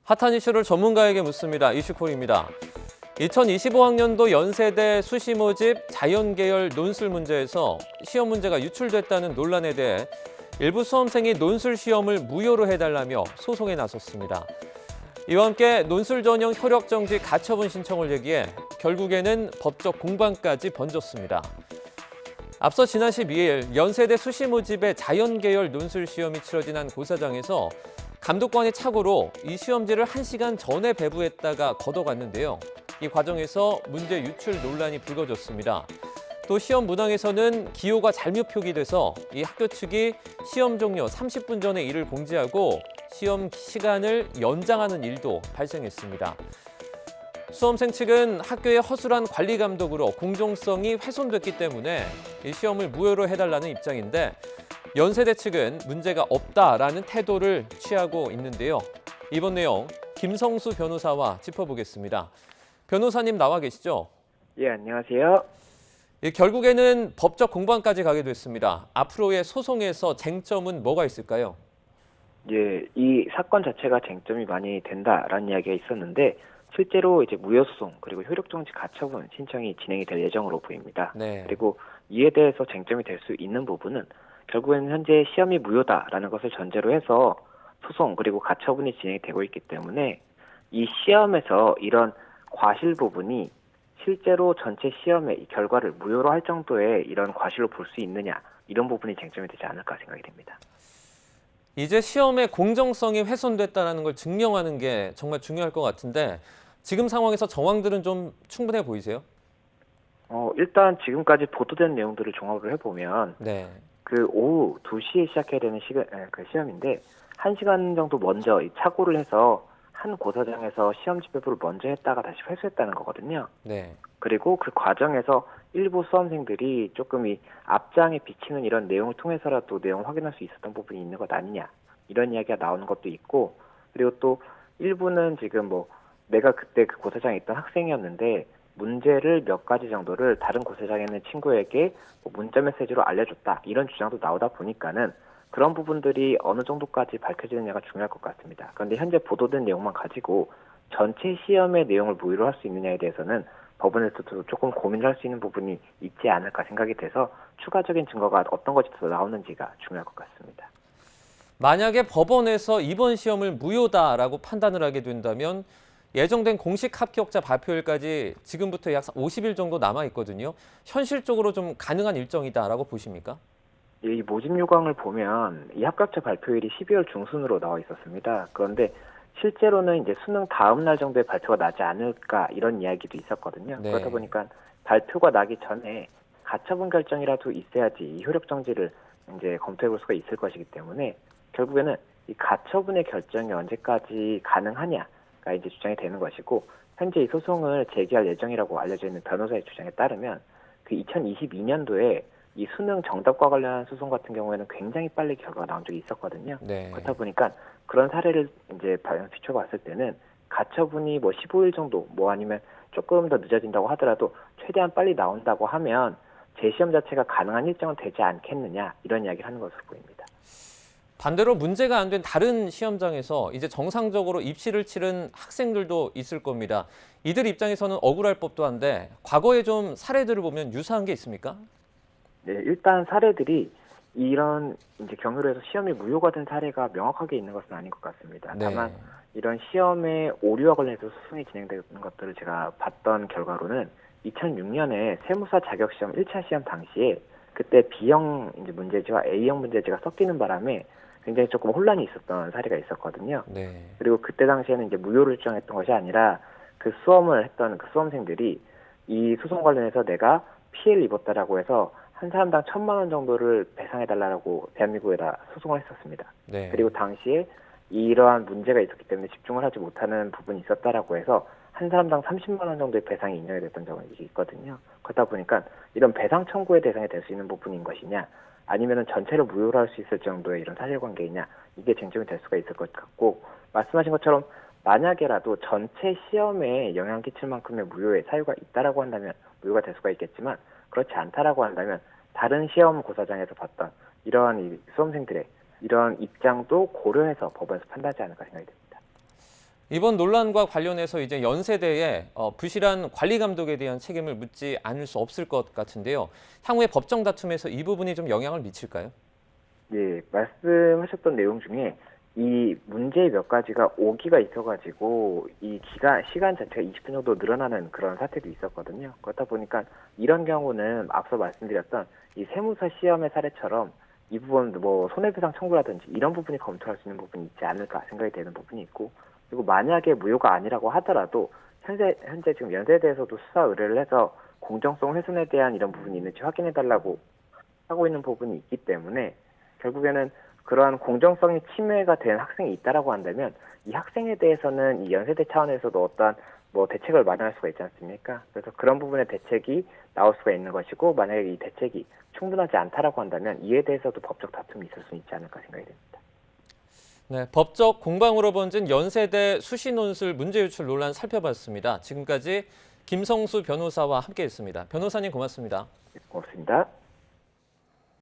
핫한 이슈를 전문가에게 묻습니다. 이슈콜입니다. 2025학년도 연세대 수시 모집 자연계열 논술 문제에서 시험 문제가 유출됐다는 논란에 대해 일부 수험생이 논술 시험을 무효로 해달라며 소송에 나섰습니다. 이와 함께 논술 전형 효력 정지 가처분 신청을 제기해 결국에는 법적 공방까지 번졌습니다. 앞서 지난 12일 연세대 수시 모집의 자연계열 논술 시험이 치러진 한 고사장에서 감독관의 착오로 이 시험지를 1시간 전에 배부했다가 걷어갔는데요. 이 과정에서 문제 유출 논란이 불거졌습니다. 또 시험 문항에서는 기호가 잘못 표기돼서 이 학교 측이 시험 종료 30분 전에 이를 공지하고 시험 시간을 연장하는 일도 발생했습니다. 수험생 측은 학교의 허술한 관리 감독으로 공정성이 훼손됐기 때문에 이 시험을 무효로 해달라는 입장인데 연세대 측은 문제가 없다라는 태도를 취하고 있는데요. 이번 내용 김성수 변호사와 짚어보겠습니다. 변호사님 나와 계시죠? 예, 안녕하세요. 결국에는 법적 공방까지 가게 됐습니다. 앞으로의 소송에서 쟁점은 뭐가 있을까요? 예, 이 사건 자체가 쟁점이 많이 된다라는 이야기가 있었는데 실제로 이제 무효소송 그리고 효력정지 가처분 신청이 진행이 될 예정으로 보입니다. 네. 그리고 이에 대해서 쟁점이 될 수 있는 부분은 결국에는 현재 시험이 무효다라는 것을 전제로 해서 소송 그리고 가처분이 진행이 되고 있기 때문에 이 시험에서 이런 과실 부분이 실제로 전체 시험의 이 결과를 무효로 할 정도의 이런 과실로 볼 수 있느냐 이런 부분이 쟁점이 되지 않을까 생각이 됩니다. 이제 시험의 공정성이 훼손됐다는 걸 증명하는 게 정말 중요할 것 같은데 지금 상황에서 정황들은 좀 충분해 보이세요? 일단 지금까지 보도된 내용들을 종합을 해보면 네. 그 오후 2시에 시작해야 되는 그 시험인데 1시간 정도 먼저 이 착오를 해서 한 고사장에서 시험 집배부를 먼저 했다가 다시 회수했다는 거거든요. 네. 그리고 그 과정에서 일부 수험생들이 조금 이 앞장에 비치는 이런 내용을 통해서라도 내용을 확인할 수 있었던 부분이 있는 것 아니냐 이런 이야기가 나오는 것도 있고 그리고 또 일부는 지금 뭐 내가 그때 그 고사장에 있던 학생이었는데 문제를 몇 가지 정도를 다른 고사장에 있는 친구에게 뭐 문자 메시지로 알려줬다 이런 주장도 나오다 보니까는 그런 부분들이 어느 정도까지 밝혀지느냐가 중요할 것 같습니다. 그런데 현재 보도된 내용만 가지고 전체 시험의 내용을 무효로 할 수 있느냐에 대해서는 법원에서도 조금 고민을 할 수 있는 부분이 있지 않을까 생각이 돼서 추가적인 증거가 어떤 것이 더 나오는지가 중요할 것 같습니다. 만약에 법원에서 이번 시험을 무효다라고 판단을 하게 된다면 예정된 공식 합격자 발표일까지 지금부터 약 50일 정도 남아 있거든요. 현실적으로 좀 가능한 일정이다라고 보십니까? 이 모집 요강을 보면 이 합격자 발표일이 12월 중순으로 나와 있었습니다. 그런데 실제로는 이제 수능 다음 날 정도에 발표가 나지 않을까 이런 이야기도 있었거든요. 네. 그러다 보니까 발표가 나기 전에 가처분 결정이라도 있어야지 이 효력 정지를 이제 검토해 볼 수가 있을 것이기 때문에 결국에는 이 가처분의 결정이 언제까지 가능하냐가 이제 주장이 되는 것이고 현재 이 소송을 제기할 예정이라고 알려져 있는 변호사의 주장에 따르면 그 2022년도에 이 수능 정답과 관련한 소송 같은 경우에는 굉장히 빨리 결과가 나온 적이 있었거든요. 네. 그렇다 보니까 그런 사례를 이제 비춰봤을 때는 가처분이 뭐 15일 정도 뭐 아니면 조금 더 늦어진다고 하더라도 최대한 빨리 나온다고 하면 재시험 자체가 가능한 일정은 되지 않겠느냐 이런 이야기를 하는 것으로 보입니다. 반대로 문제가 안 된 다른 시험장에서 이제 정상적으로 입시를 치른 학생들도 있을 겁니다. 이들 입장에서는 억울할 법도 한데 과거에 좀 사례들을 보면 유사한 게 있습니까? 네, 일단 사례들이 이런 이제 경우로 해서 시험이 무효가 된 사례가 명확하게 있는 것은 아닌 것 같습니다. 네. 다만 이런 시험의 오류와 관련해서 소송이 진행되는 것들을 제가 봤던 결과로는 2006년에 세무사 자격시험 1차 시험 당시에 그때 B형 이제 문제지와 A형 문제지가 섞이는 바람에 굉장히 조금 혼란이 있었던 사례가 있었거든요. 네. 그리고 그때 당시에는 이제 무효를 주장했던 것이 아니라 그 수험을 했던 그 수험생들이 이 소송 관련해서 내가 피해를 입었다라고 해서 한 사람당 1,000만 원 정도를 배상해달라고 대한민국에다 소송을 했었습니다. 네. 그리고 당시에 이러한 문제가 있었기 때문에 집중을 하지 못하는 부분이 있었다라고 해서 한 사람당 30만 원 정도의 배상이 인정이 됐던 적은 있거든요. 그러다 보니까 이런 배상 청구의 대상이 될 수 있는 부분인 것이냐 아니면은 전체를 무효로 할 수 있을 정도의 이런 사실관계이냐 이게 쟁점이 될 수가 있을 것 같고 말씀하신 것처럼 만약에라도 전체 시험에 영향 끼칠 만큼의 무효의 사유가 있다라고 한다면 무효가 될 수가 있겠지만 그렇지 않다라고 한다면 다른 시험 고사장에서 봤던 이러한 이 수험생들의 이런 입장도 고려해서 법원에서 판단하지 않을까 생각이 됩니다. 이번 논란과 관련해서 이제 연세대에 부실한 관리 감독에 대한 책임을 묻지 않을 수 없을 것 같은데요. 향후에 법정 다툼에서 이 부분이 좀 영향을 미칠까요? 예, 말씀하셨던 내용 중에 이 문제 몇 가지가 오기가 있어가지고 이 시간 자체가 20분 정도 늘어나는 그런 사태도 있었거든요. 그렇다 보니까 이런 경우는 앞서 말씀드렸던 이 세무사 시험의 사례처럼 이 부분 뭐 손해배상 청구라든지 이런 부분이 검토할 수 있는 부분이 있지 않을까 생각이 되는 부분이 있고, 그리고 만약에 무효가 아니라고 하더라도 현재 지금 연세대에서도 수사 의뢰를 해서 공정성 훼손에 대한 이런 부분이 있는지 확인해달라고 하고 있는 부분이 있기 때문에 결국에는 그러한 공정성이 침해가 된 학생이 있다라고 한다면 이 학생에 대해서는 이 연세대 차원에서도 어떠한 뭐 대책을 마련할 수가 있지 않습니까? 그래서 그런 부분의 대책이 나올 수가 있는 것이고, 만약에 이 대책이 충분하지 않다라고 한다면 이에 대해서도 법적 다툼이 있을 수 있지 않을까 생각이 됩니다. 네, 법적 공방으로 번진 연세대 수시 논술 문제 유출 논란 살펴봤습니다. 지금까지 김성수 변호사와 함께했습니다. 변호사님 고맙습니다. 고맙습니다.